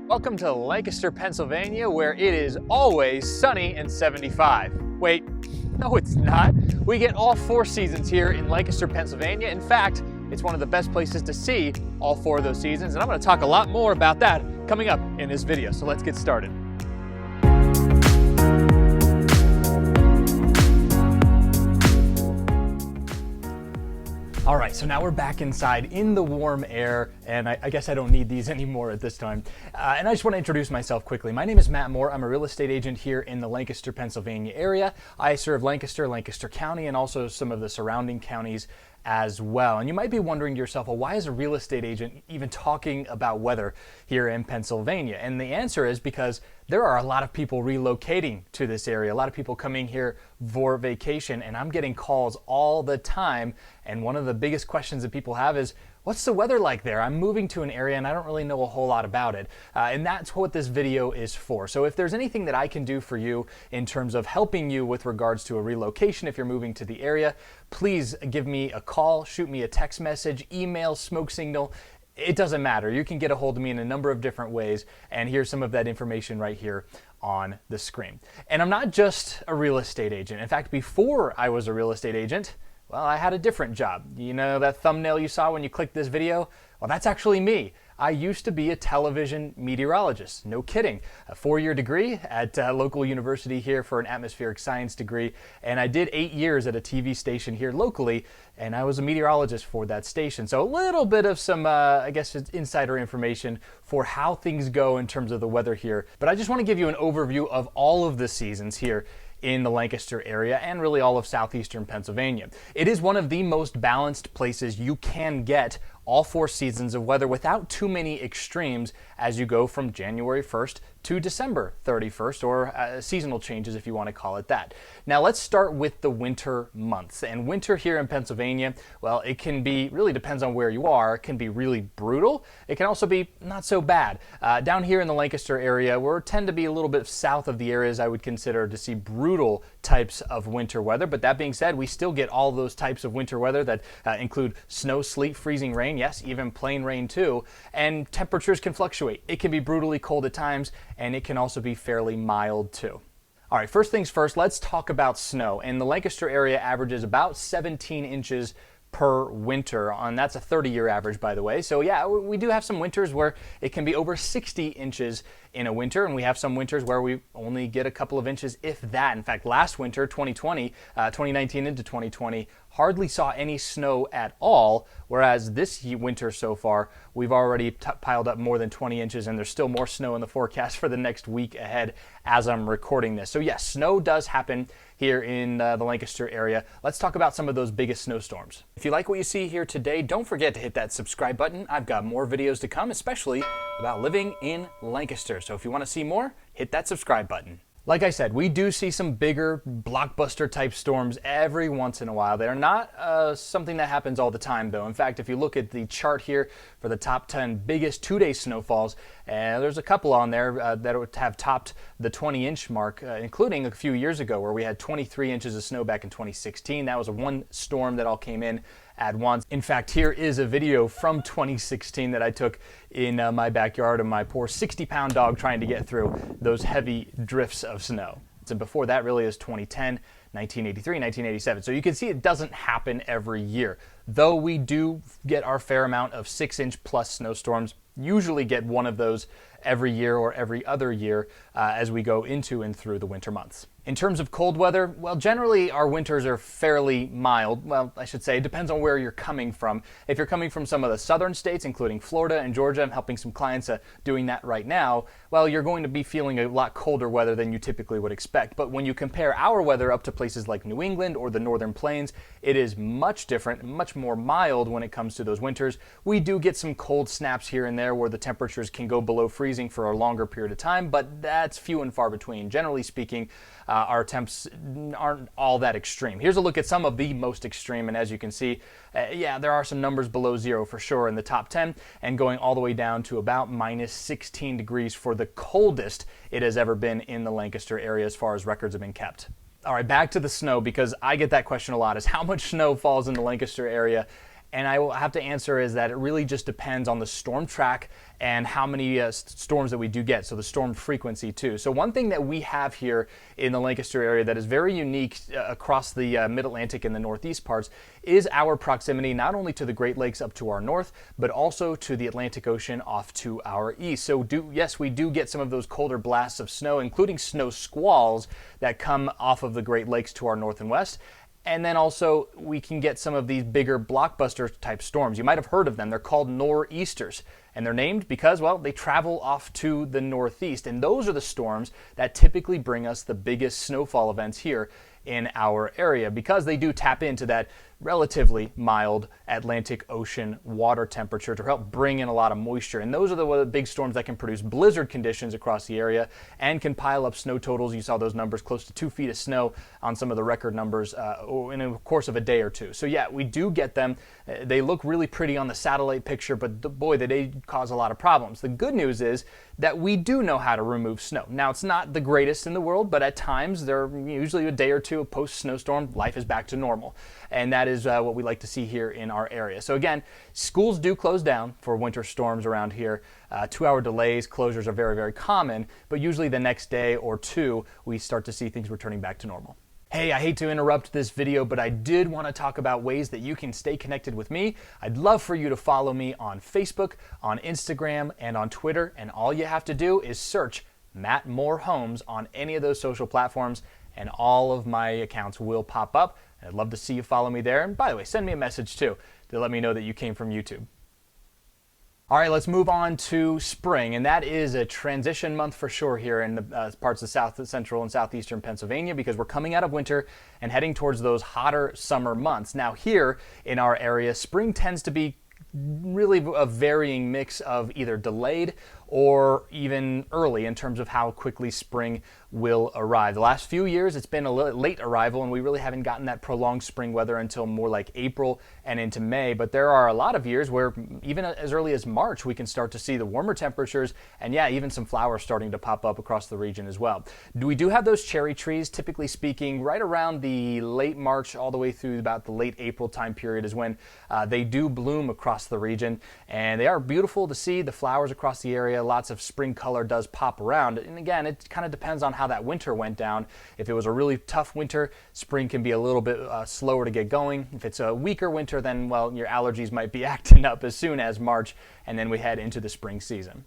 Welcome to Lancaster, Pennsylvania, where it is always sunny and 75. Wait, no it's not. We get all 4 seasons here in Lancaster, Pennsylvania. In fact, it's one of the best places to see all 4 of those seasons, and I'm going to talk a lot more about that coming up in this video. So let's get started. All right, so now we're back inside in the warm air, and I guess I don't need these anymore at this time. And I just want to introduce myself quickly. My name is Matt Moore. I'm a real estate agent here in the Lancaster, Pennsylvania area. I serve Lancaster, Lancaster County, and also some of the surrounding counties as well. And you might be wondering to yourself, well, why is a real estate agent even talking about weather here in Pennsylvania? And the answer is because there are a lot of people relocating to this area, a lot of people coming here for vacation, and I'm getting calls all the time. And one of the biggest questions that people have is, what's the weather like there? I'm moving to an area and I don't really know a whole lot about it. And that's what this video is for. So if there's anything that I can do for you in terms of helping you with regards to a relocation, if you're moving to the area, please give me a call, shoot me a text message, email, smoke signal. It doesn't matter. You can get a hold of me in a number of different ways, and here's some of that information right here on the screen. And I'm not just a real estate agent. In fact, before I was a real estate agent, well, I had a different job. You know that thumbnail you saw when you clicked this video? Well, that's actually me. I used to be a television meteorologist. No kidding. A 4-year degree at a local university here for an atmospheric science degree. And I did 8 years at a TV station here locally, and I was a meteorologist for that station. So a little bit of some, I guess, insider information for how things go in terms of the weather here. But I just want to give you an overview of all of the seasons here in the Lancaster area and really all of southeastern Pennsylvania. It is one of the most balanced places you can get all 4 seasons of weather without too many extremes as you go from January 1st to December 31st, or seasonal changes if you want to call it that. Now let's start with the winter months. And winter here in Pennsylvania, well, it can be, really depends on where you are, it can be really brutal. It can also be not so bad. Down here in the Lancaster area, we tend to be a little bit south of the areas I would consider to see brutal types of winter weather. But that being said, we still get all those types of winter weather that include snow, sleet, freezing rain, yes, even plain rain too. And temperatures can fluctuate. It can be brutally cold at times, and it can also be fairly mild too. All right, first things first, let's talk about snow. And the Lancaster area averages about 17 inches per winter, and that's a 30-year average, by the way. So yeah, we do have some winters where it can be over 60 inches in a winter, and we have some winters where we only get a couple of inches, if that. In fact, last winter, 2019 into 2020, hardly saw any snow at all, whereas this winter so far, we've already piled up more than 20 inches, and there's still more snow in the forecast for the next week ahead as I'm recording this. So yes, snow does happen here in the Lancaster area. Let's talk about some of those biggest snowstorms. If you like what you see here today, don't forget to hit that subscribe button. I've got more videos to come, especially about living in Lancaster. So if you want to see more, hit that subscribe button. Like I said, we do see some bigger blockbuster type storms every once in a while. They're not something that happens all the time though. In fact, if you look at the chart here for the top 10 biggest 2-day snowfalls, there's a couple on there that would have topped the 20-inch mark, including a few years ago where we had 23 inches of snow back in 2016. That was one storm that all came in at once. In fact, here is a video from 2016 that I took in my backyard of my poor 60-pound dog trying to get through those heavy drifts of snow. So before that really is 2010, 1983, 1987. So you can see it doesn't happen every year. Though we do get our fair amount of 6-inch plus snowstorms, usually get one of those every year or every other year as we go into and through the winter months. In terms of cold weather, well, generally our winters are fairly mild. Well, I should say, it depends on where you're coming from. If you're coming from some of the southern states, including Florida and Georgia, I'm helping some clients doing that right now, well, you're going to be feeling a lot colder weather than you typically would expect. But when you compare our weather up to places like New England or the Northern Plains, it is much different, much more mild when it comes to those winters. We do get some cold snaps here and there where the temperatures can go below freezing for a longer period of time, but that's few and far between. Generally speaking, our temps aren't all that extreme. Here's a look at some of the most extreme, and as you can see, yeah, there are some numbers below zero for sure in the top 10, and going all the way down to about minus 16 degrees for the coldest it has ever been in the Lancaster area as far as records have been kept. All right, back to the snow, because I get that question a lot, is how much snow falls in the Lancaster area And I will have to answer is that it really just depends on the storm track and how many storms that we do get, so the storm frequency too. So one thing that we have here in the Lancaster area that is very unique across the mid-Atlantic and the northeast parts is our proximity not only to the Great Lakes up to our north, but also to the Atlantic Ocean off to our east. So yes, we do get some of those colder blasts of snow, including snow squalls that come off of the Great Lakes to our north and west. And then also we can get some of these bigger blockbuster type storms. You might have heard of them. They're called nor'easters. And they're named because, well, they travel off to the northeast. And those are the storms that typically bring us the biggest snowfall events here in our area, because they do tap into that relatively mild Atlantic Ocean water temperature to help bring in a lot of moisture. And those are the big storms that can produce blizzard conditions across the area and can pile up snow totals. You saw those numbers, close to 2 feet of snow on some of the record numbers in the course of a day or two. So yeah, we do get them. They look really pretty on the satellite picture, but boy, they cause a lot of problems. The good news is that we do know how to remove snow. Now, it's not the greatest in the world, but at times, they're usually a day or two post-snowstorm, life is back to normal. And that is what we like to see here in our area. So again, schools do close down for winter storms around here. 2-hour delays, closures are very, very common, but usually the next day or two, we start to see things returning back to normal. Hey, I hate to interrupt this video, but I did want to talk about ways that you can stay connected with me. I'd love for you to follow me on Facebook, on Instagram, and on Twitter. And all you have to do is search Matt Moore Homes on any of those social platforms, and all of my accounts will pop up. I'd love to see you follow me there. And by the way, send me a message too to let me know that you came from YouTube. All right, let's move on to spring, and that is a transition month for sure here in the parts of South Central and Southeastern Pennsylvania, because we're coming out of winter and heading towards those hotter summer months. Now here in our area, spring tends to be really a varying mix of either delayed or even early in terms of how quickly spring will arrive. The last few years, it's been a late arrival, and we really haven't gotten that prolonged spring weather until more like April and into May. But there are a lot of years where even as early as March, we can start to see the warmer temperatures, and yeah, even some flowers starting to pop up across the region as well. We do have those cherry trees, typically speaking, right around the late March all the way through about the late April time period is when they do bloom across the region, and they are beautiful to see. The flowers across the area, lots of spring color does pop around. And again, it kind of depends on how that winter went down. If it was a really tough winter, spring can be a little bit slower to get going. If it's a weaker winter, then, well, your allergies might be acting up as soon as March, and then we head into the spring season.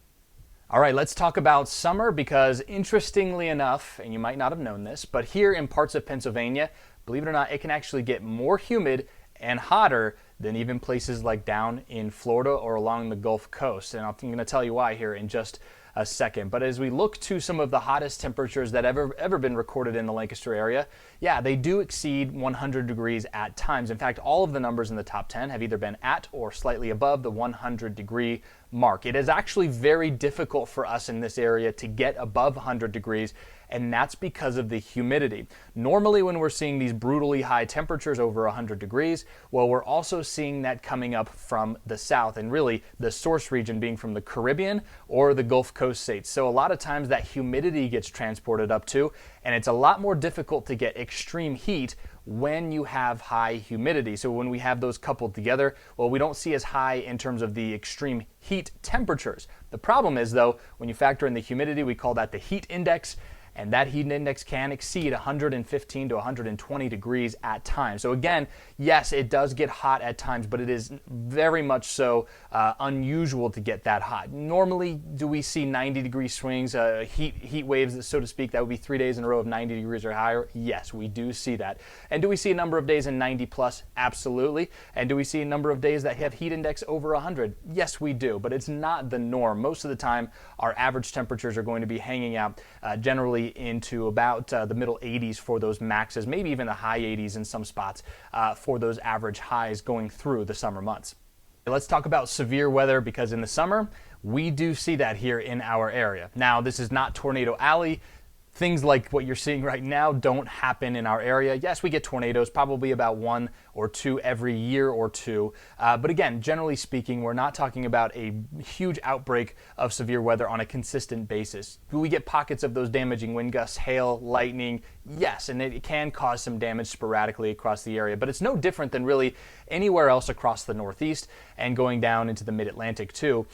All right, let's talk about summer, because interestingly enough, and you might not have known this, but here in parts of Pennsylvania, believe it or not, it can actually get more humid and hotter than even places like down in Florida or along the Gulf Coast. And I'm going to tell you why here in just a second. But as we look to some of the hottest temperatures that ever been recorded in the Lancaster area, yeah, they do exceed 100 degrees at times. In fact, all of the numbers in the top 10 have either been at or slightly above the 100-degree mark. It is actually very difficult for us in this area to get above 100 degrees, and that's because of the humidity. Normally when we're seeing these brutally high temperatures over 100 degrees, well, we're also seeing that coming up from the south, and really the source region being from the Caribbean or the Gulf Coast states. So a lot of times that humidity gets transported up too, and it's a lot more difficult to get extreme heat when you have high humidity. So when we have those coupled together, well, we don't see as high in terms of the extreme heat temperatures. The problem is, though, when you factor in the humidity, we call that the heat index, and that heat index can exceed 115 to 120 degrees at times. So again, yes, it does get hot at times, but it is very much so unusual to get that hot. Normally, do we see 90-degree swings, heat waves, so to speak? That would be 3 days in a row of 90 degrees or higher. Yes, we do see that. And do we see a number of days in 90 plus? Absolutely. And do we see a number of days that have heat index over 100? Yes, we do, but it's not the norm. Most of the time, our average temperatures are going to be hanging out generally into about the middle 80s for those maxes, maybe even the high 80s in some spots for those average highs going through the summer months. Let's talk about severe weather, because in the summer, we do see that here in our area. Now, this is not Tornado Alley. things like what you're seeing right now don't happen in our area. Yes, we get tornadoes, probably about 1 or 2 every year or two. But again, generally speaking, we're not talking about a huge outbreak of severe weather on a consistent basis. Do we get pockets of those damaging wind gusts, hail, lightning? Yes, and it can cause some damage sporadically across the area, but it's no different than really anywhere else across the Northeast and going down into the Mid-Atlantic too.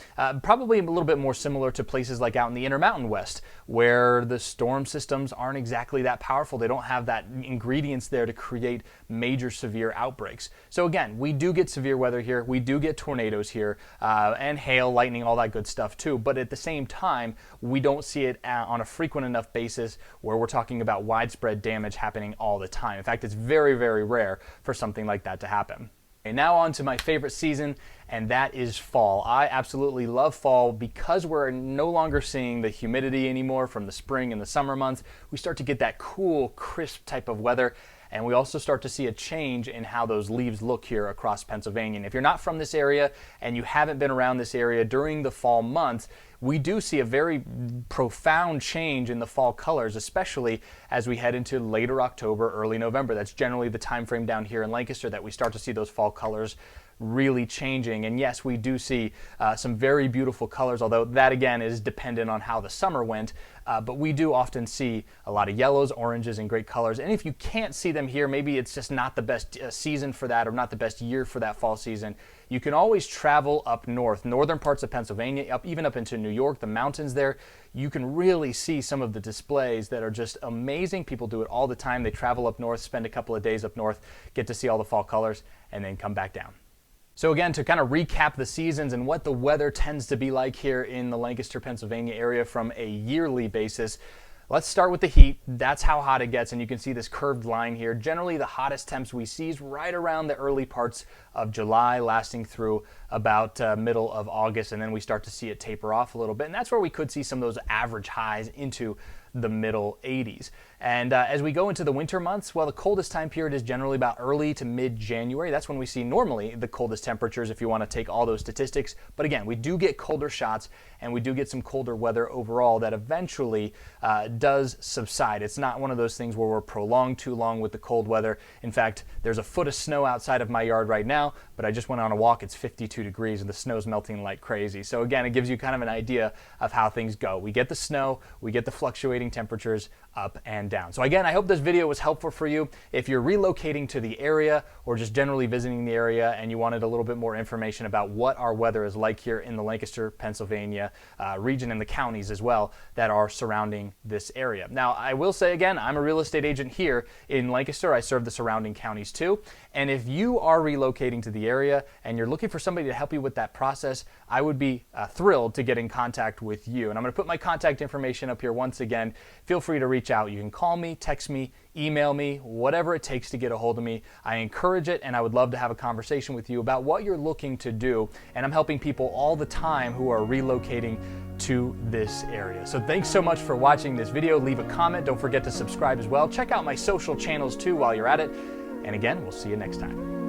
Probably a little bit more similar to places like out in the Intermountain West, where the storm systems aren't exactly that powerful. They don't have that ingredients there to create major severe outbreaks. So again, we do get severe weather here. We do get tornadoes here, and hail, lightning, all that good stuff too. But at the same time, we don't see it on a frequent enough basis where we're talking about widespread damage happening all the time. In fact, it's very, very rare for something like that to happen. And now on to my favorite season, and that is fall. I absolutely love fall because we're no longer seeing the humidity anymore from the spring and the summer months. We start to get that cool, crisp type of weather, and we also start to see a change in how those leaves look here across Pennsylvania. And if you're not from this area and you haven't been around this area during the fall months, we do see a very profound change in the fall colors, especially as we head into later October, early November. That's generally the time frame down here in Lancaster that we start to see those fall colors really changing. And yes, we do see some very beautiful colors, although that again is dependent on how the summer went. But we do often see a lot of yellows, oranges, and great colors. And if you can't see them here, maybe it's just not the best season for that, or not the best year for that fall season. You can always travel up north, northern parts of Pennsylvania, even up into New York, the mountains there. You can really see some of the displays that are just amazing. People do it all the time. They travel up north, spend a couple of days up north, get to see all the fall colors, and then come back down. So again, to kind of recap the seasons and what the weather tends to be like here in the Lancaster, Pennsylvania area from a yearly basis, let's start with the heat. That's how hot it gets, and you can see this curved line here. Generally, the hottest temps we see is right around the early parts of July, lasting through about middle of August, and then we start to see it taper off a little bit, and that's where we could see some of those average highs into the middle 80s. And as we go into the winter months, well, the coldest time period is generally about early to mid-January. That's when we see normally the coldest temperatures if you want to take all those statistics. But again, we do get colder shots, and we do get some colder weather overall that eventually does subside. It's not one of those things where we're prolonged too long with the cold weather. In fact, there's a foot of snow outside of my yard right now, but I just went on a walk. It's 52 degrees and the snow's melting like crazy. So again, it gives you kind of an idea of how things go. We get the snow, we get the fluctuating temperatures up and down. So again, I hope this video was helpful for you. If you're relocating to the area or just generally visiting the area and you wanted a little bit more information about what our weather is like here in the Lancaster, Pennsylvania region and the counties as well that are surrounding this area. Now, I will say again, I'm a real estate agent here in Lancaster. I serve the surrounding counties too. And if you are relocating to the area and you're looking for somebody to help you with that process, I would be thrilled to get in contact with you. And I'm going to put my contact information up here once again. Feel free to reach out. You can call me, text me, email me, whatever it takes to get a hold of me. I encourage it, and I would love to have a conversation with you about what you're looking to do. And I'm helping people all the time who are relocating to this area. So thanks so much for watching this video. Leave a comment. Don't forget to subscribe as well. Check out my social channels too while you're at it. And again, we'll see you next time.